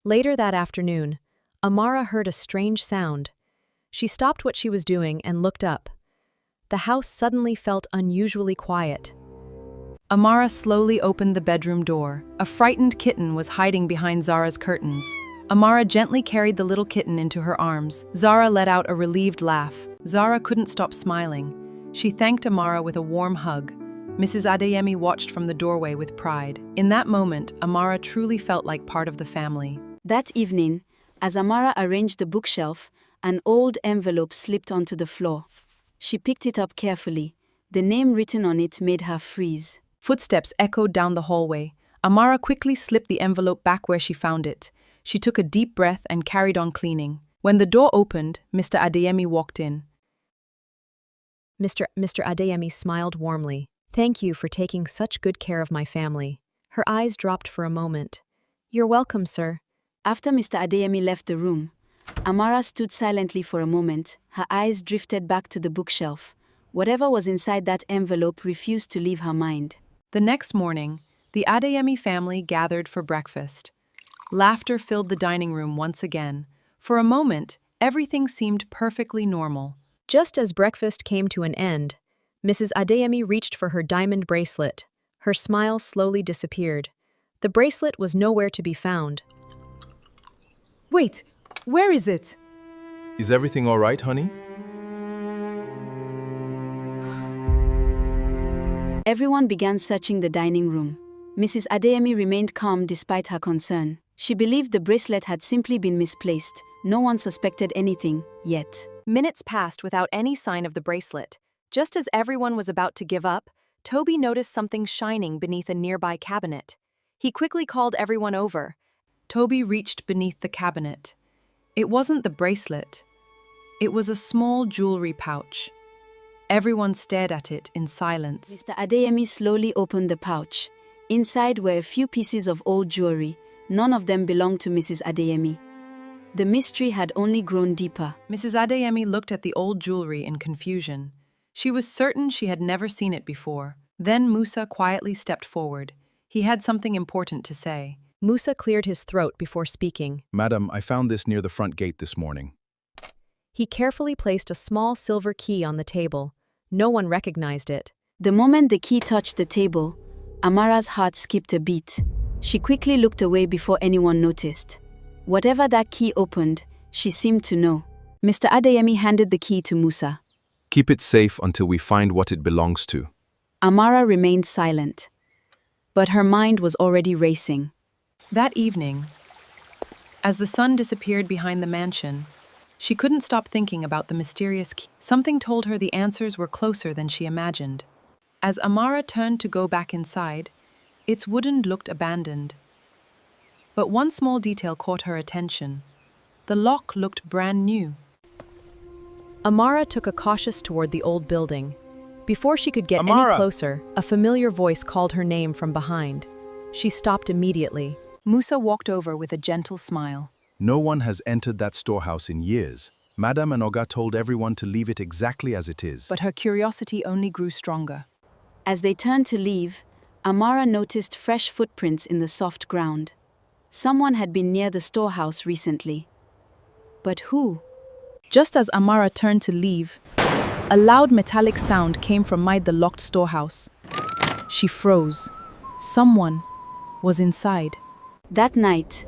Later that afternoon, Amara heard a strange sound. She stopped what she was doing and looked up. The house suddenly felt unusually quiet. Amara slowly opened the bedroom door. A frightened kitten was hiding behind Zara's curtains. Amara gently carried the little kitten into her arms. Zara let out a relieved laugh. Zara couldn't stop smiling. She thanked Amara with a warm hug. Mrs. Adeyemi watched from the doorway with pride. In that moment, Amara truly felt like part of the family. That evening, as Amara arranged the bookshelf, an old envelope slipped onto the floor. She picked it up carefully. The name written on it made her freeze. Footsteps echoed down the hallway. Amara quickly slipped the envelope back where she found it. She took a deep breath and carried on cleaning. When the door opened, Mr. Adeyemi walked in. Mr. Adeyemi smiled warmly. "Thank you for taking such good care of my family." Her eyes dropped for a moment. "You're welcome, sir." After Mr. Adeyemi left the room, Amara stood silently for a moment. Her eyes drifted back to the bookshelf. Whatever was inside that envelope refused to leave her mind. The next morning, the Adeyemi family gathered for breakfast. Laughter filled the dining room once again. For a moment, everything seemed perfectly normal. Just as breakfast came to an end, Mrs. Adeyemi reached for her diamond bracelet. Her smile slowly disappeared. The bracelet was nowhere to be found. Wait, where is it? Is everything all right, honey? Everyone began searching the dining room. Mrs. Adeyemi remained calm despite her concern. She believed the bracelet had simply been misplaced. No one suspected anything, yet. Minutes passed without any sign of the bracelet. Just as everyone was about to give up, Toby noticed something shining beneath a nearby cabinet. He quickly called everyone over. Toby reached beneath the cabinet. It wasn't the bracelet. It was a small jewelry pouch. Everyone stared at it in silence. Mr. Adeyemi slowly opened the pouch. Inside were a few pieces of old jewelry. None of them belonged to Mrs. Adeyemi. The mystery had only grown deeper. Mrs. Adeyemi looked at the old jewelry in confusion. She was certain she had never seen it before. Then Musa quietly stepped forward. He had something important to say. Musa cleared his throat before speaking. Madam, I found this near the front gate this morning. He carefully placed a small silver key on the table. No one recognized it. The moment the key touched the table, Amara's heart skipped a beat. She quickly looked away before anyone noticed. Whatever that key opened, she seemed to know. Mr. Adeyemi handed the key to Musa. Keep it safe until we find what it belongs to. Amara remained silent, but her mind was already racing. That evening, as the sun disappeared behind the mansion, she couldn't stop thinking about the mysterious key. Something told her the answers were closer than she imagined. As Amara turned to go back inside, its wooden looked abandoned. But one small detail caught her attention. The lock looked brand new. Amara took a cautious toward the old building. Before she could get any closer, a familiar voice called her name from behind. She stopped immediately. Musa walked over with a gentle smile. No one has entered that storehouse in years. Madam and Oga told everyone to leave it exactly as it is. But her curiosity only grew stronger. As they turned to leave, Amara noticed fresh footprints in the soft ground. Someone had been near the storehouse recently. But who? Just as Amara turned to leave, a loud metallic sound came from the locked storehouse. She froze. Someone was inside. That night,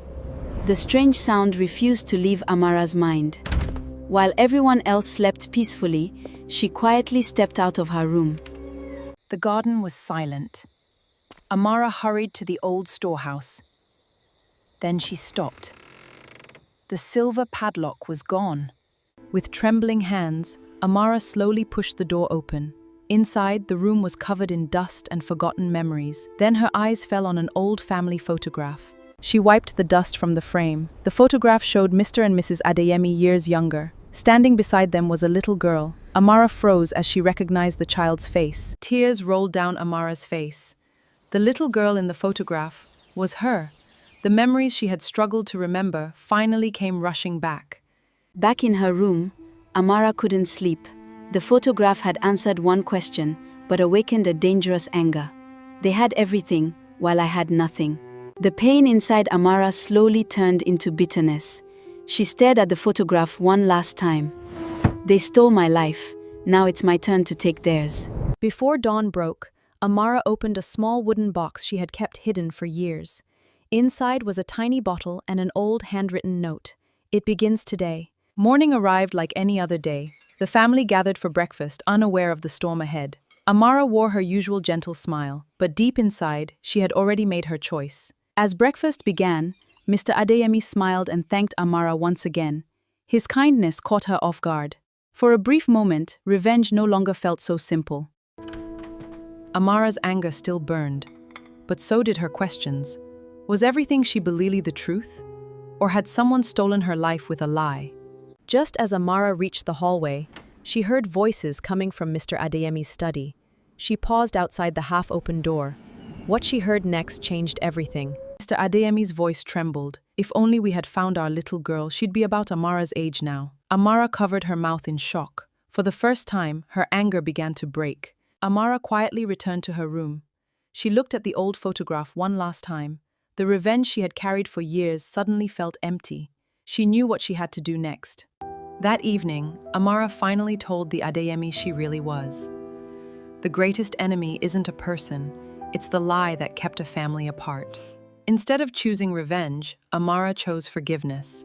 the strange sound refused to leave Amara's mind. While everyone else slept peacefully, she quietly stepped out of her room. The garden was silent. Amara hurried to the old storehouse. Then she stopped. The silver padlock was gone. With trembling hands, Amara slowly pushed the door open. Inside, the room was covered in dust and forgotten memories. Then her eyes fell on an old family photograph. She wiped the dust from the frame. The photograph showed Mr. and Mrs. Adeyemi years younger. Standing beside them was a little girl. Amara froze as she recognized the child's face. Tears rolled down Amara's face. The little girl in the photograph was her. The memories she had struggled to remember finally came rushing back. Back in her room, Amara couldn't sleep. The photograph had answered one question, but awakened a dangerous anger. They had everything, while I had nothing. The pain inside Amara slowly turned into bitterness. She stared at the photograph one last time. They stole my life. Now it's my turn to take theirs. Before dawn broke, Amara opened a small wooden box she had kept hidden for years. Inside was a tiny bottle and an old handwritten note. It begins today. Morning arrived like any other day. The family gathered for breakfast, unaware of the storm ahead. Amara wore her usual gentle smile, but deep inside, she had already made her choice. As breakfast began, Mr. Adeyemi smiled and thanked Amara once again. His kindness caught her off guard. For a brief moment, revenge no longer felt so simple. Amara's anger still burned, but so did her questions. Was everything she believed the truth? Or had someone stolen her life with a lie? Just as Amara reached the hallway, she heard voices coming from Mr. Adeyemi's study. She paused outside the half-open door. What she heard next changed everything. Mr. Adeyemi's voice trembled. If only we had found our little girl, she'd be about Amara's age now. Amara covered her mouth in shock. For the first time, her anger began to break. Amara quietly returned to her room. She looked at the old photograph one last time. The revenge she had carried for years suddenly felt empty. She knew what she had to do next. That evening, Amara finally told the Adeyemi she really was. The greatest enemy isn't a person, it's the lie that kept a family apart. Instead of choosing revenge, Amara chose forgiveness.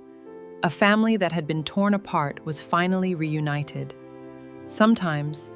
A family that had been torn apart was finally reunited. Sometimes,